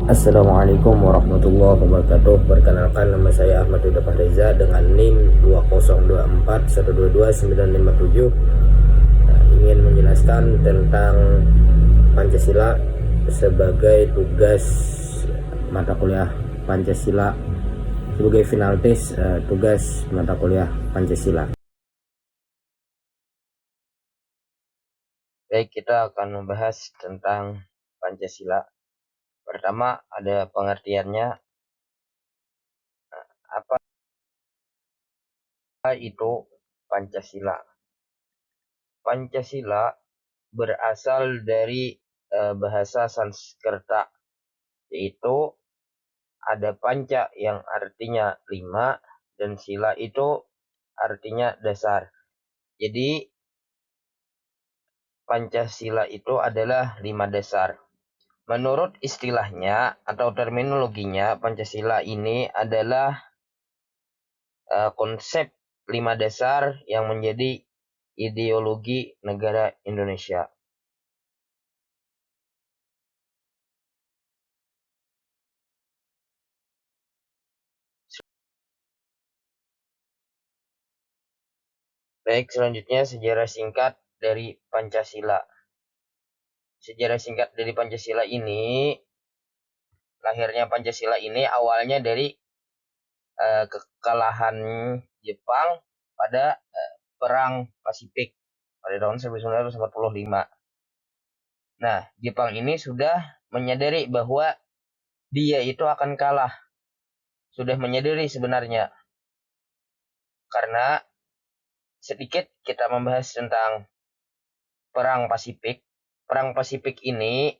Assalamualaikum warahmatullahi wabarakatuh. Perkenalkan, nama saya Ahmad Huda Fahreza dengan NIM 20241229557. Ingin menjelaskan tentang Pancasila sebagai tugas mata kuliah Pancasila, sebagai final test tugas mata kuliah Pancasila. Baik, kita akan membahas tentang Pancasila. Pertama, ada pengertiannya. Apa itu Pancasila? Pancasila berasal dari bahasa Sanskerta, yaitu ada panca yang artinya 5 dan sila itu artinya dasar. Jadi Pancasila itu adalah 5 dasar. Menurut istilahnya atau terminologinya, Pancasila ini adalah konsep 5 dasar yang menjadi ideologi negara Indonesia. Baik, selanjutnya sejarah singkat dari Pancasila. Sejarah singkat dari Pancasila ini, lahirnya Pancasila ini awalnya dari kekalahan Jepang pada Perang Pasifik pada tahun 1945. Nah, Jepang ini sudah menyadari bahwa dia itu akan kalah. Sudah menyadari sebenarnya. Karena sedikit kita membahas tentang Perang Pasifik. Perang Pasifik ini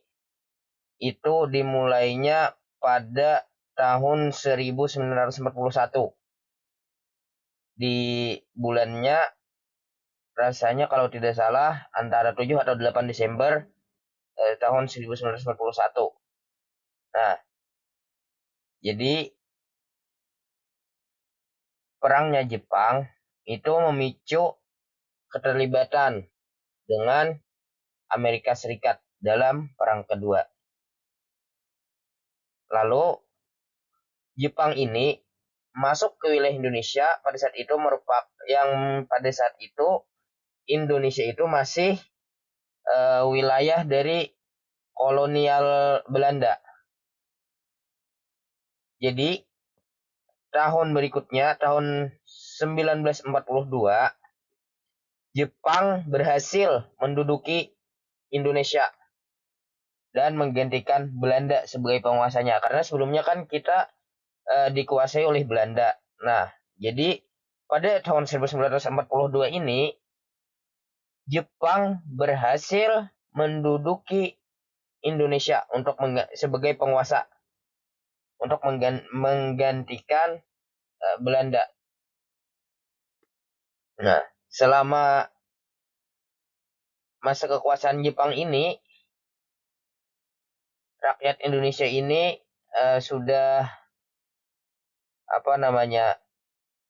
itu dimulainya pada tahun 1941. Di bulannya rasanya kalau tidak salah antara 7 atau 8 Desember tahun 1941. Nah, jadi perangnya Jepang itu memicu keterlibatan dengan Amerika Serikat dalam perang kedua. Lalu Jepang ini masuk ke wilayah Indonesia pada saat itu Indonesia itu masih wilayah dari kolonial Belanda. Jadi tahun berikutnya, tahun 1942, Jepang berhasil menduduki Indonesia dan menggantikan Belanda sebagai penguasanya. Karena sebelumnya kan kita dikuasai oleh Belanda. Nah, jadi pada tahun 1942 ini, Jepang berhasil menduduki Indonesia sebagai penguasa untuk menggantikan Belanda. Nah, selama masa kekuasaan Jepang ini, rakyat Indonesia ini sudah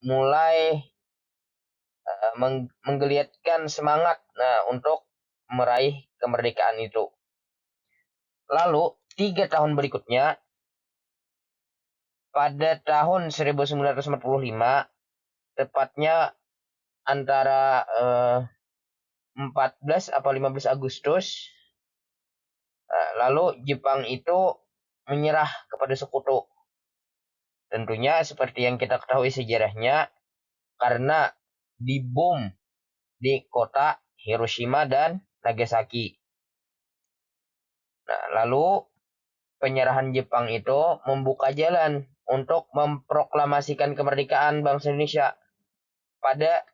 mulai menggeliatkan semangat untuk meraih kemerdekaan itu. Lalu 3 tahun berikutnya, pada tahun 1945, tepatnya antara 14 atau 15 Agustus, lalu Jepang itu menyerah kepada sekutu. Tentunya seperti yang kita ketahui sejarahnya, karena dibom di kota Hiroshima dan Nagasaki. Nah, lalu penyerahan Jepang itu membuka jalan untuk memproklamasikan kemerdekaan bangsa Indonesia pada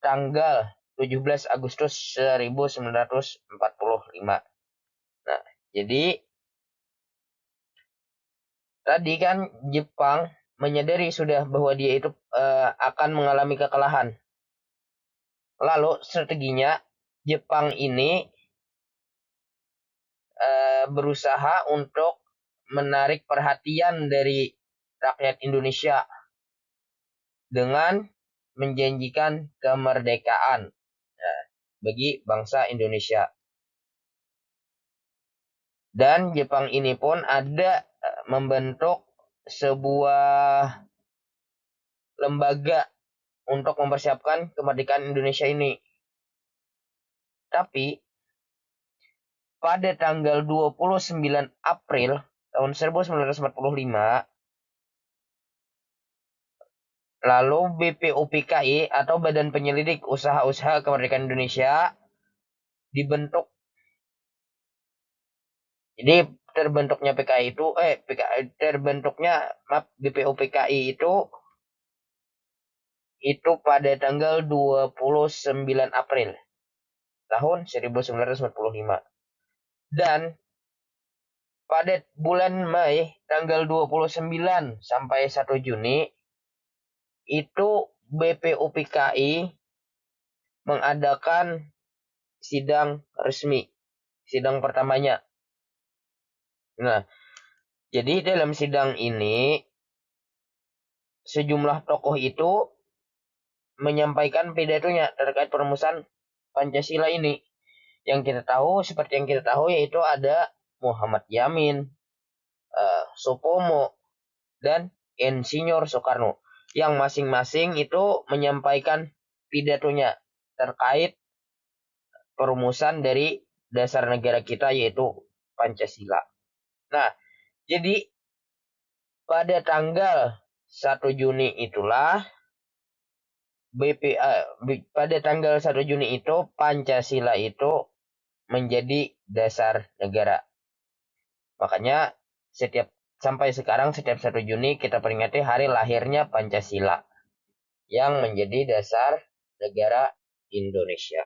tanggal 17 Agustus 1945. Nah, jadi tadi kan Jepang menyadari sudah bahwa dia itu akan mengalami kekalahan. Lalu strateginya Jepang ini berusaha untuk menarik perhatian dari rakyat Indonesia dengan menjanjikan kemerdekaan bagi bangsa Indonesia. Dan Jepang ini pun ada membentuk sebuah lembaga untuk mempersiapkan kemerdekaan Indonesia ini. Tapi pada tanggal 29 April tahun 1945, lalu BPUPKI atau Badan Penyelidik Usaha-Usaha Kemerdekaan Indonesia dibentuk. Jadi terbentuknya PKI itu BPUPKI itu pada tanggal 29 April tahun 1945. Dan pada bulan Mei tanggal 29 sampai 1 Juni itu BPUPKI mengadakan sidang resmi, sidang pertamanya. Nah, jadi dalam sidang ini sejumlah tokoh itu menyampaikan pidatonya terkait perumusan Pancasila ini. Seperti yang kita tahu yaitu ada Muhammad Yamin, Supomo, dan Insinyur Soekarno, yang masing-masing itu menyampaikan pidatonya terkait perumusan dari dasar negara kita yaitu Pancasila. Nah, jadi pada tanggal 1 Juni itulah pada tanggal 1 Juni itu Pancasila itu menjadi dasar negara. Makanya sampai sekarang setiap 1 Juni kita peringati hari lahirnya Pancasila yang menjadi dasar negara Indonesia.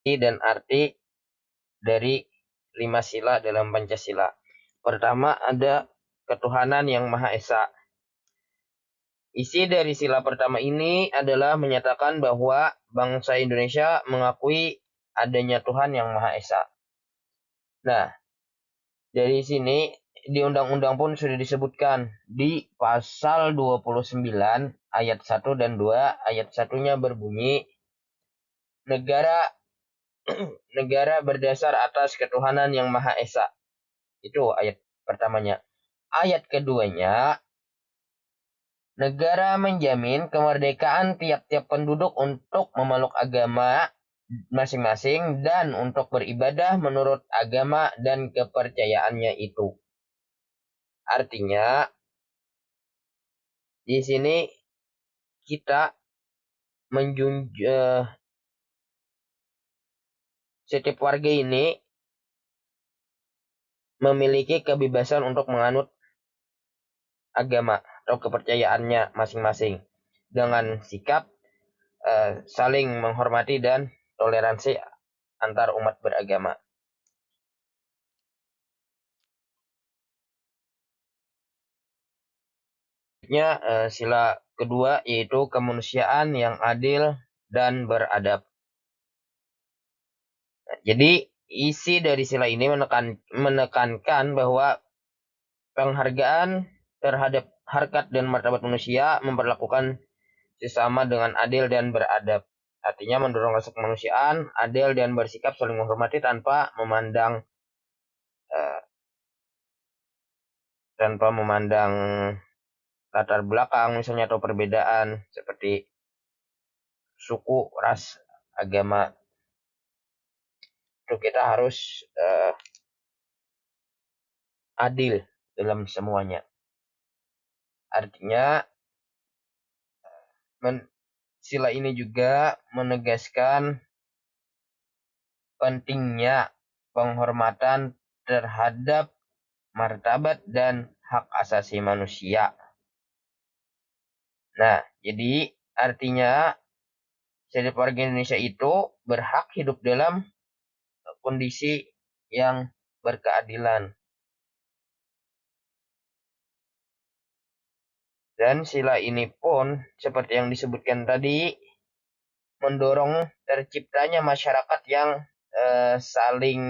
Dan arti dari 5 sila dalam Pancasila. Pertama ada ketuhanan yang Maha Esa. Isi dari sila pertama ini adalah menyatakan bahwa bangsa Indonesia mengakui adanya Tuhan yang Maha Esa. Nah, dari sini di undang-undang pun sudah disebutkan di pasal 29 ayat 1 dan 2, ayat 1-nya berbunyi negara negara berdasar atas ketuhanan yang Maha Esa. Itu ayat pertamanya. Ayat keduanya, negara menjamin kemerdekaan tiap-tiap penduduk untuk memeluk agama masing-masing dan untuk beribadah menurut agama dan kepercayaannya itu. Artinya, di sini kita setiap warga ini memiliki kebebasan untuk menganut agama atau kepercayaannya masing-masing dengan sikap saling menghormati dan toleransi antar umat beragama. Sila kedua yaitu kemanusiaan yang adil dan beradab. Jadi isi dari sila ini menekankan bahwa penghargaan terhadap harkat dan martabat manusia memperlakukan sesama dengan adil dan beradab. Artinya mendorong rasa kemanusiaan, adil dan bersikap saling menghormati tanpa memandang latar belakang misalnya atau perbedaan seperti suku, ras, agama. Itu kita harus adil dalam semuanya. Artinya sila ini juga menegaskan pentingnya penghormatan terhadap martabat dan hak asasi manusia. Nah, jadi artinya setiap warga Indonesia itu berhak hidup dalam kondisi yang berkeadilan. Dan sila ini pun seperti yang disebutkan tadi mendorong terciptanya masyarakat yang saling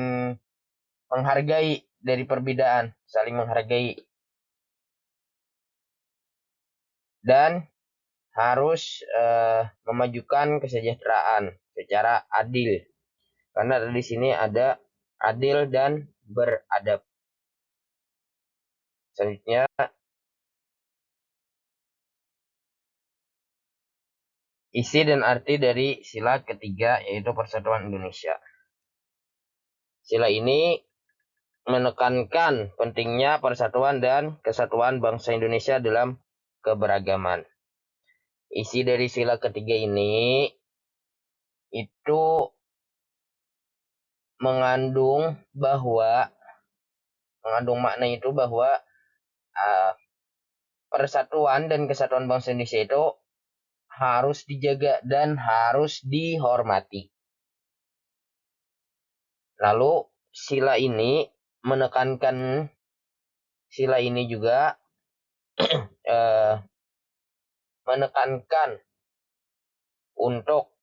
menghargai dari perbedaan, saling menghargai. Dan harus memajukan kesejahteraan secara adil. Karena di sini ada adil dan beradab. Selanjutnya, isi dan arti dari sila ketiga yaitu Persatuan Indonesia. Sila ini menekankan pentingnya persatuan dan kesatuan bangsa Indonesia dalam keberagaman. Isi dari sila ketiga ini itu mengandung makna itu bahwa persatuan dan kesatuan bangsa Indonesia itu harus dijaga dan harus dihormati. Lalu sila ini juga menekankan untuk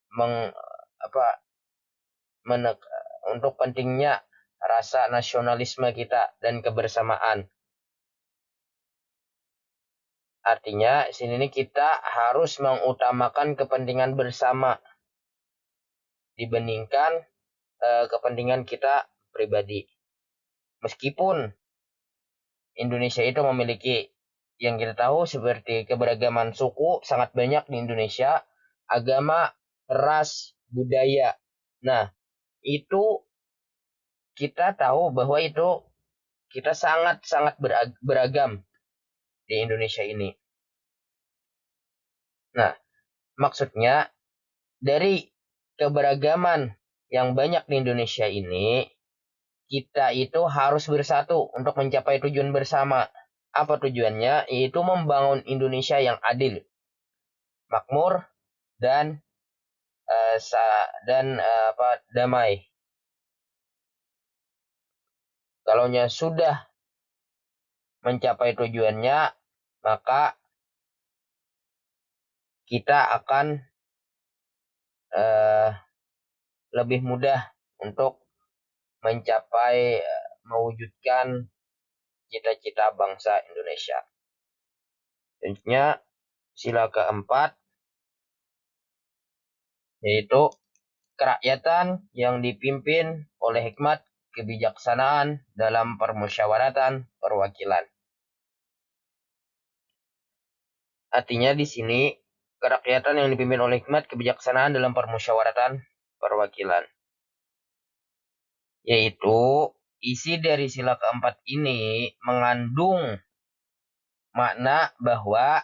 untuk pentingnya rasa nasionalisme kita dan kebersamaan. Artinya, sini kita harus mengutamakan kepentingan bersama dibandingkan kepentingan kita pribadi. Meskipun Indonesia itu memiliki yang kita tahu seperti keberagaman suku sangat banyak di Indonesia, agama, ras, budaya. Nah, itu kita tahu bahwa itu kita sangat-sangat beragam di Indonesia ini. Nah, maksudnya dari keberagaman yang banyak di Indonesia ini, kita itu harus bersatu untuk mencapai tujuan bersama. Apa tujuannya? Yaitu membangun Indonesia yang adil, makmur, dan damai. Kalau sudah mencapai tujuannya, maka kita akan lebih mudah untuk mewujudkan cita-cita bangsa Indonesia. Selanjutnya, sila keempat yaitu kerakyatan yang dipimpin oleh hikmat kebijaksanaan dalam permusyawaratan perwakilan. Artinya di sini kerakyatan yang dipimpin oleh hikmat kebijaksanaan dalam permusyawaratan perwakilan. Yaitu isi dari sila keempat ini mengandung makna bahwa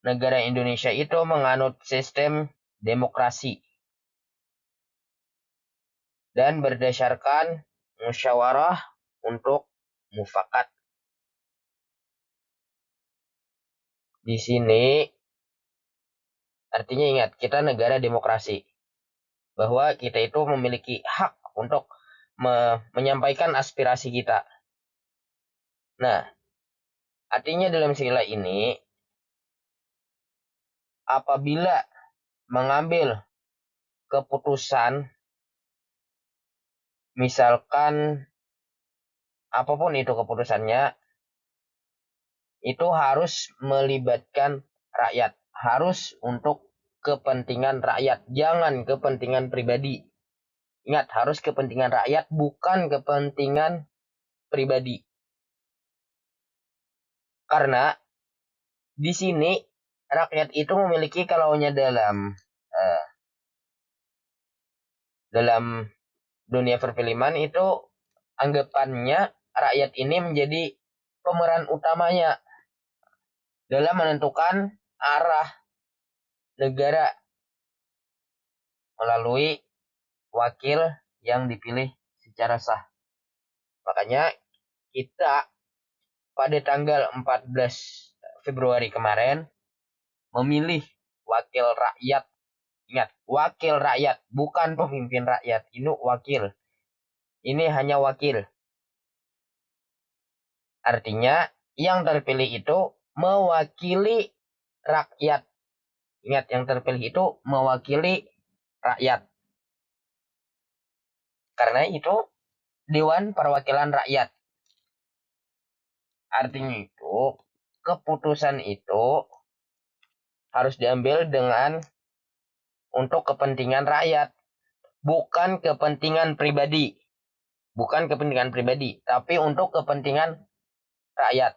negara Indonesia itu menganut sistem demokrasi dan berdasarkan musyawarah untuk mufakat. Di sini artinya ingat, kita negara demokrasi. Bahwa kita itu memiliki hak untuk menyampaikan aspirasi kita. Nah, artinya dalam sila ini, apabila mengambil keputusan, misalkan apapun itu keputusannya, itu harus melibatkan rakyat. Harus untuk kepentingan rakyat, jangan kepentingan pribadi. Ingat, harus kepentingan rakyat, bukan kepentingan pribadi. Karena di sini rakyat itu memiliki kalaunya dalam dunia perfilman itu anggapannya rakyat ini menjadi pemeran utamanya dalam menentukan arah negara melalui wakil yang dipilih secara sah. Makanya kita pada tanggal 14 Februari kemarin memilih wakil rakyat. Ingat, wakil rakyat, bukan pemimpin rakyat. Ini wakil. Ini hanya wakil. Artinya, yang terpilih itu mewakili rakyat. Ingat, yang terpilih itu mewakili rakyat. Karena itu Dewan Perwakilan Rakyat. Artinya itu, keputusan itu harus diambil untuk kepentingan rakyat, bukan kepentingan pribadi. Bukan kepentingan pribadi, tapi untuk kepentingan rakyat.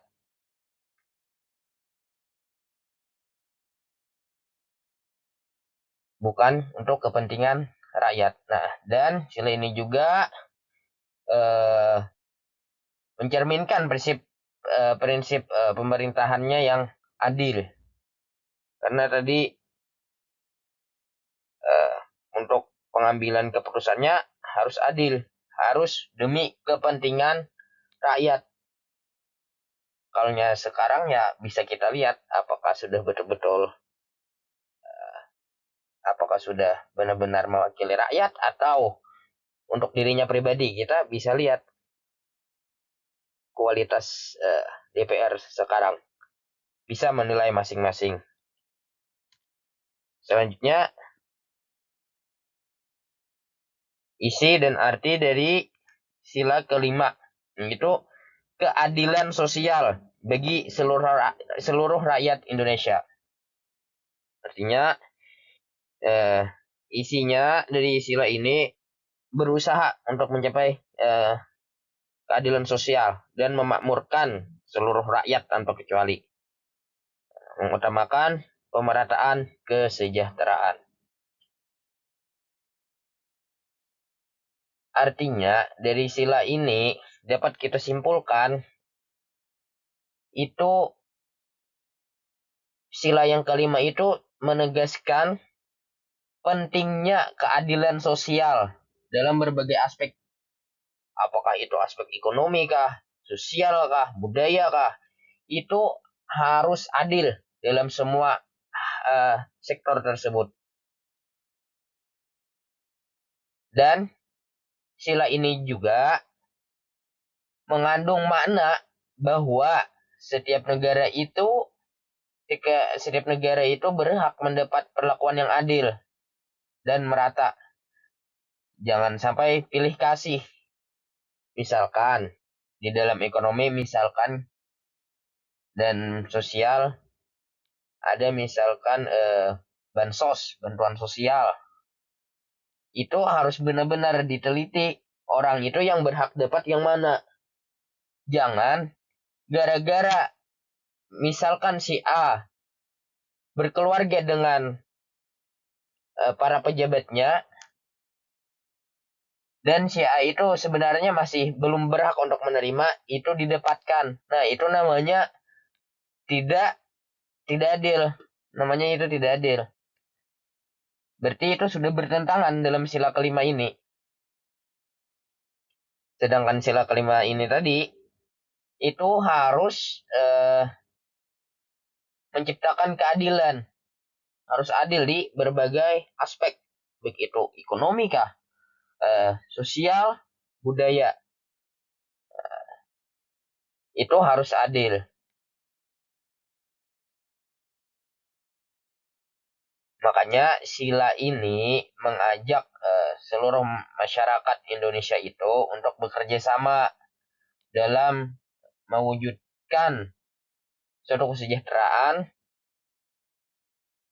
Bukan untuk kepentingan rakyat. Nah, dan sila ini juga mencerminkan prinsip pemerintahannya yang adil. Karena tadi untuk pengambilan keputusannya harus adil, harus demi kepentingan rakyat. Kalau sekarang ya bisa kita lihat apakah sudah betul-betul apakah sudah benar-benar mewakili rakyat atau untuk dirinya pribadi. Kita bisa lihat kualitas DPR sekarang, bisa menilai masing-masing. Selanjutnya, isi dan arti dari sila kelima, yaitu keadilan sosial bagi seluruh rakyat Indonesia. Artinya isinya dari sila ini berusaha untuk mencapai keadilan sosial dan memakmurkan seluruh rakyat tanpa kecuali, mengutamakan pemerataan kesejahteraan. Artinya dari sila ini dapat kita simpulkan itu sila yang kelima itu menegaskan pentingnya keadilan sosial dalam berbagai aspek. Apakah itu aspek ekonomi kah, sosial kah, budaya kah, itu harus adil dalam semua sektor tersebut. Dan sila ini juga mengandung makna bahwa setiap negara itu berhak mendapat perlakuan yang adil dan merata. Jangan sampai pilih kasih. Misalkan di dalam ekonomi misalkan dan sosial ada misalkan bansos, bantuan sosial. Itu harus benar-benar diteliti orang itu yang berhak dapat yang mana. Jangan gara-gara misalkan si A berkeluarga dengan para pejabatnya dan si A itu sebenarnya masih belum berhak untuk menerima, itu didapatkan. Nah, itu namanya tidak adil. Namanya itu tidak adil. Berarti itu sudah bertentangan dalam sila kelima ini. Sedangkan sila kelima ini tadi itu harus menciptakan keadilan. Harus adil di berbagai aspek. Baik itu ekonomi kah, sosial, budaya. Itu harus adil. Makanya sila ini mengajak seluruh masyarakat Indonesia itu untuk bekerja sama dalam mewujudkan suatu kesejahteraan.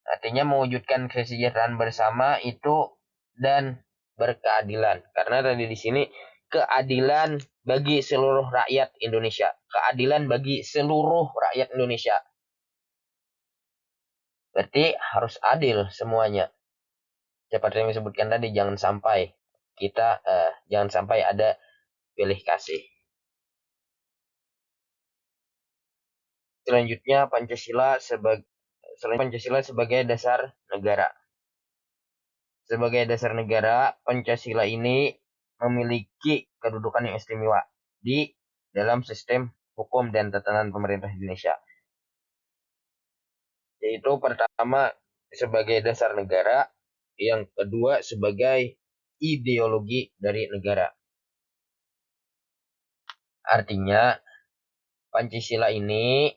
Artinya mewujudkan kesejahteraan bersama itu dan berkeadilan. Karena tadi di sini keadilan bagi seluruh rakyat Indonesia. Keadilan bagi seluruh rakyat Indonesia. Berarti harus adil semuanya. Seperti yang disebutkan tadi, jangan sampai ada pilih kasih. Selanjutnya Pancasila sebagai dasar negara. Sebagai dasar negara, Pancasila ini memiliki kedudukan yang istimewa di dalam sistem hukum dan tatanan pemerintah Indonesia. Yaitu pertama sebagai dasar negara, yang kedua sebagai ideologi dari negara. Artinya Pancasila ini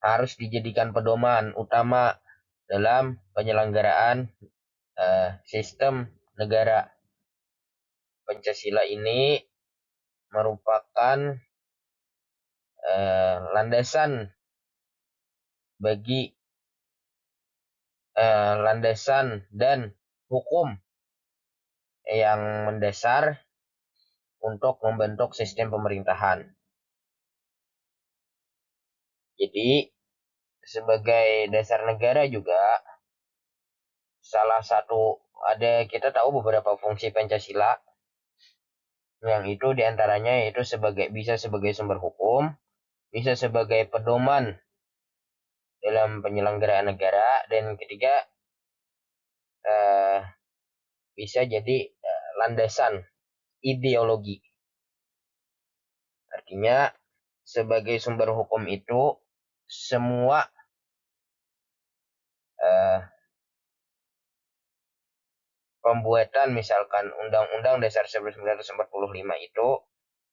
harus dijadikan pedoman utama dalam penyelenggaraan sistem negara. Pancasila ini merupakan landasan bagi landasan dan hukum yang mendasar untuk membentuk sistem pemerintahan. Jadi sebagai dasar negara juga salah satu kita tahu beberapa fungsi Pancasila yang itu diantaranya yaitu bisa sebagai sumber hukum, bisa sebagai pedoman dalam penyelenggaraan negara, dan ketiga eh, bisa jadi landasan ideologi. Artinya sebagai sumber hukum itu semua eh, pembuatan misalkan Undang-Undang Dasar 1945 itu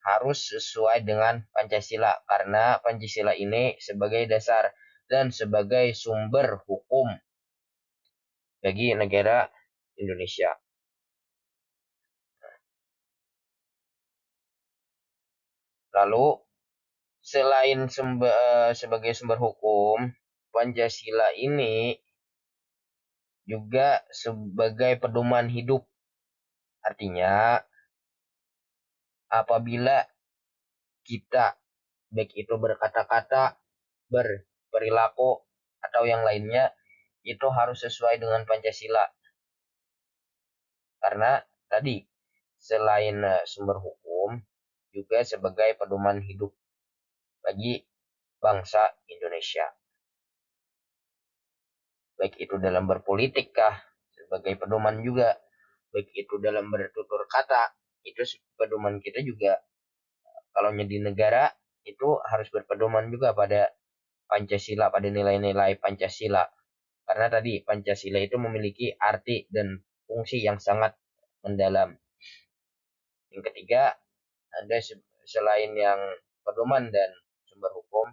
harus sesuai dengan Pancasila karena Pancasila ini sebagai dasar dan sebagai sumber hukum bagi negara Indonesia. Lalu selain sebagai sumber hukum, Pancasila ini juga sebagai pedoman hidup. Artinya apabila kita baik itu berkata-kata, berperilaku atau yang lainnya itu harus sesuai dengan Pancasila. Karena tadi selain sumber hukum juga sebagai pedoman hidup bagi bangsa Indonesia. Baik itu dalam berpolitik kah sebagai pedoman juga, baik itu dalam bertutur kata, itu pedoman kita juga kalau di negara itu harus berpedoman juga pada Pancasila, pada nilai-nilai Pancasila. Karena tadi Pancasila itu memiliki arti dan fungsi yang sangat mendalam. Yang ketiga, ada selain yang pedoman dan sumber hukum,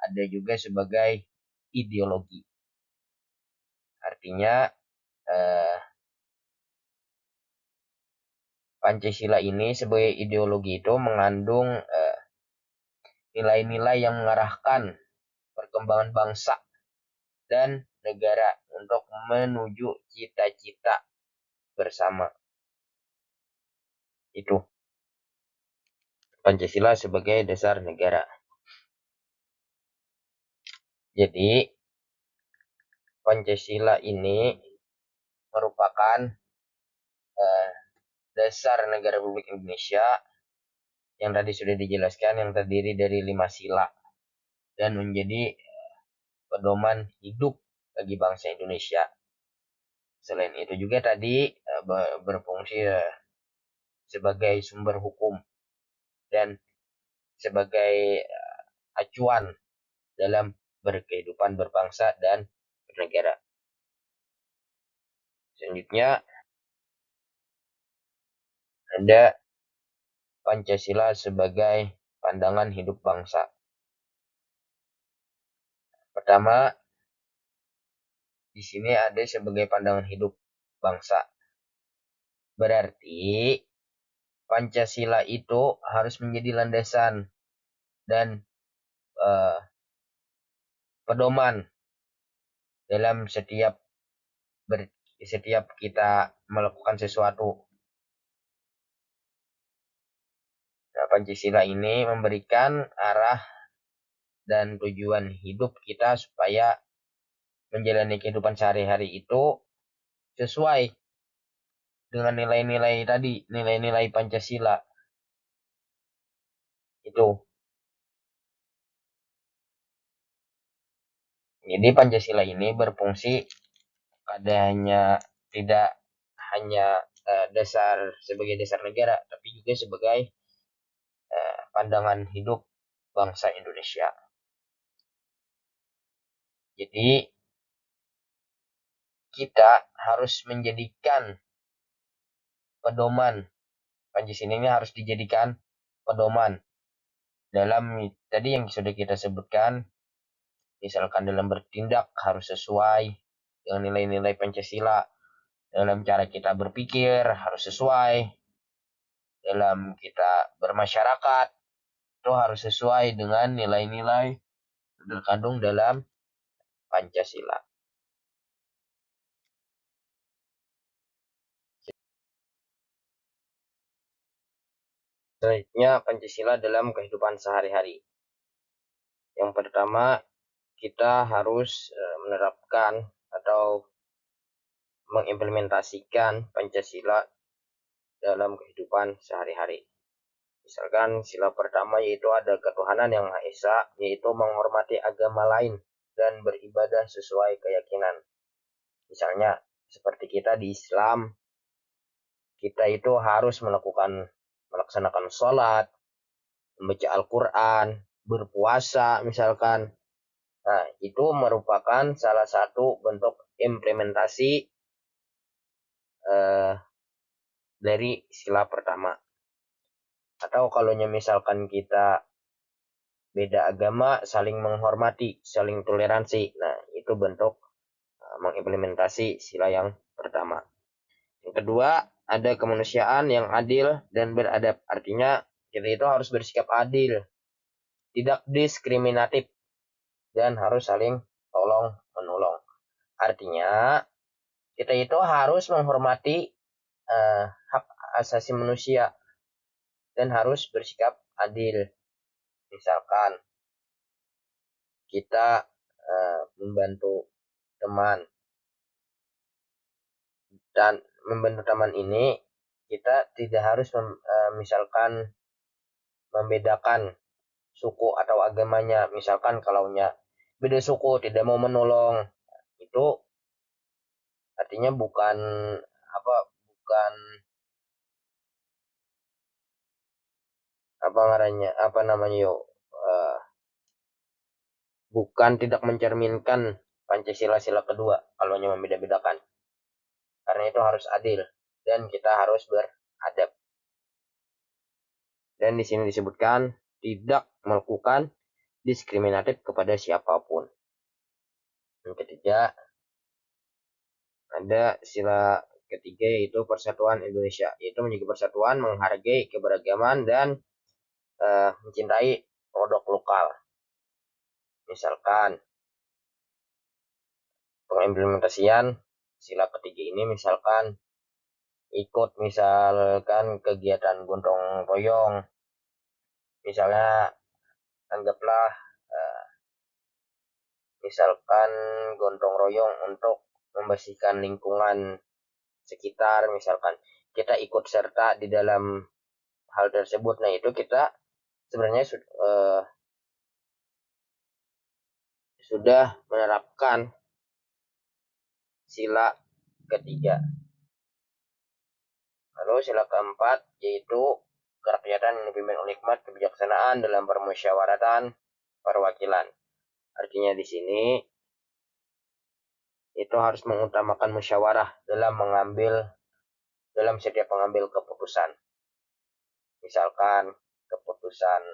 ada juga sebagai ideologi. Artinya Pancasila ini sebagai ideologi itu mengandung nilai-nilai yang mengarahkan perkembangan bangsa dan negara untuk menuju cita-cita bersama. Itu Pancasila sebagai dasar negara. Jadi Pancasila ini merupakan dasar negara Republik Indonesia yang tadi sudah dijelaskan, yang terdiri dari 5 sila dan menjadi pedoman hidup bagi bangsa Indonesia. Selain itu juga tadi berfungsi sebagai sumber hukum dan sebagai acuan dalam berkehidupan berbangsa dan bernegara. Selanjutnya ada Pancasila sebagai pandangan hidup bangsa. Pertama, di sini ada sebagai pandangan hidup bangsa. Berarti Pancasila itu harus menjadi landasan dan pedoman dalam setiap kita melakukan sesuatu. Nah, Pancasila ini memberikan arah dan tujuan hidup kita supaya menjalani kehidupan sehari-hari itu sesuai dengan nilai-nilai tadi, nilai-nilai Pancasila. Itu. Jadi Pancasila ini berfungsi tidak hanya sebagai dasar negara, tapi juga sebagai pandangan hidup bangsa Indonesia. Jadi kita harus menjadikan pedoman Pancasila ini harus dijadikan pedoman dalam tadi yang sudah kita sebutkan, misalkan dalam bertindak harus sesuai dengan nilai-nilai Pancasila, dalam cara kita berpikir harus sesuai, dalam kita bermasyarakat itu harus sesuai dengan nilai-nilai terkandung dalam Pancasila. Selanjutnya Pancasila dalam kehidupan sehari-hari. Yang pertama, kita harus menerapkan atau mengimplementasikan Pancasila dalam kehidupan sehari-hari. Misalkan sila pertama yaitu ada ketuhanan yang Maha Esa, yaitu menghormati agama lain dan beribadah sesuai keyakinan. Misalnya seperti kita di Islam, kita itu harus melaksanakan sholat, membaca Al-Quran, berpuasa misalkan. Nah, itu merupakan salah satu bentuk implementasi dari sila pertama. Atau kalau misalkan kita beda agama, saling menghormati, saling toleransi. Nah, itu bentuk mengimplementasi sila yang pertama. Yang kedua, ada kemanusiaan yang adil dan beradab. Artinya, kita itu harus bersikap adil, tidak diskriminatif, dan harus saling tolong-menolong. Artinya, kita itu harus menghormati hak asasi manusia dan harus bersikap adil. Misalkan kita membantu teman, dan membantu teman ini kita tidak harus misalkan membedakan suku atau agamanya. Misalkan kalau beda suku tidak mau menolong, itu artinya bukan bukan apa namanya yo bukan tidak mencerminkan Pancasila sila kedua kalau membeda-bedakan. Karena itu harus adil dan kita harus beradab. Dan di sini disebutkan tidak melakukan diskriminatif kepada siapapun. Yang ketiga, ada sila ketiga yaitu persatuan Indonesia, yaitu menjaga persatuan, menghargai keberagaman, dan mencintai produk lokal. Misalkan pengimplementasian sila ketiga ini misalkan ikut misalkan kegiatan gotong royong, misalnya anggaplah misalkan gotong royong untuk membersihkan lingkungan sekitar, misalkan kita ikut serta di dalam hal tersebut. Nah, itu kita sebenarnya sudah menerapkan sila ketiga. Lalu sila keempat yaitu kerakyatan yang dipimpin oleh hikmat kebijaksanaan dalam permusyawaratan perwakilan. Artinya di sini itu harus mengutamakan musyawarah dalam setiap mengambil keputusan. Misalkan keputusan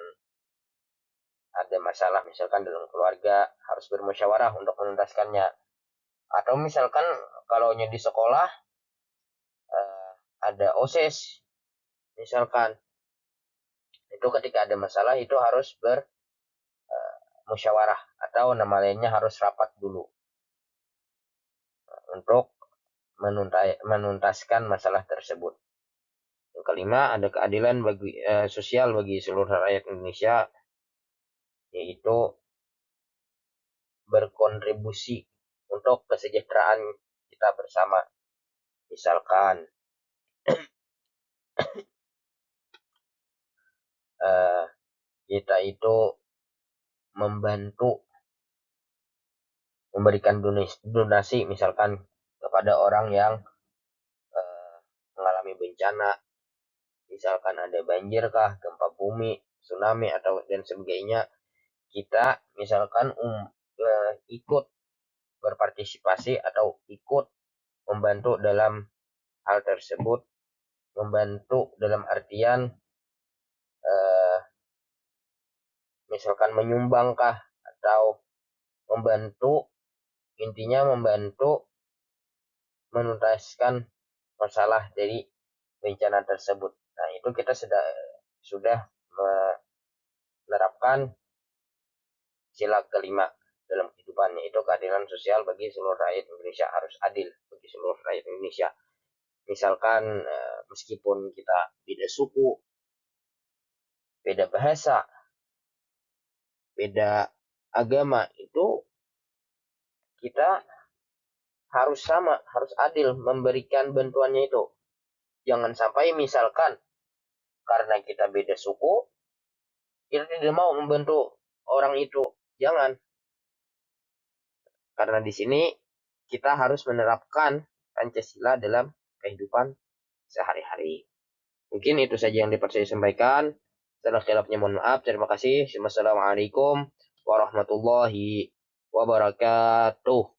ada masalah misalkan dalam keluarga, harus bermusyawarah untuk menuntaskannya. Atau misalkan kalau di sekolah ada OSIS misalkan, itu ketika ada masalah itu harus bermusyawarah atau nama lainnya harus rapat dulu untuk menuntaskan masalah tersebut. Yang kelima, ada keadilan sosial bagi seluruh rakyat Indonesia, yaitu berkontribusi untuk kesejahteraan kita bersama. Misalkan kita itu memberikan donasi misalkan kepada orang yang mengalami bencana, misalkan ada banjir kah, gempa bumi, tsunami atau dan sebagainya. Kita misalkan ikut berpartisipasi atau ikut membantu dalam hal tersebut, membantu dalam artian misalkan menyumbangkah atau membantu, intinya membantu menuntaskan masalah dari bencana tersebut. Nah, itu kita sudah menerapkan sila kelima dalam kehidupannya, itu keadilan sosial bagi seluruh rakyat Indonesia, harus adil bagi seluruh rakyat Indonesia. Misalkan meskipun kita beda suku, beda bahasa, beda agama, itu kita harus sama, harus adil memberikan bantuannya itu. Jangan sampai misalkan karena kita beda suku, kita tidak mau membantu orang itu. Jangan. Karena di sini kita harus menerapkan Pancasila dalam kehidupan sehari-hari. Mungkin itu saja yang dapat saya sampaikan. Salah khilafnya mohon maaf. Terima kasih. Wassalamualaikum warahmatullahi wabarakatuh.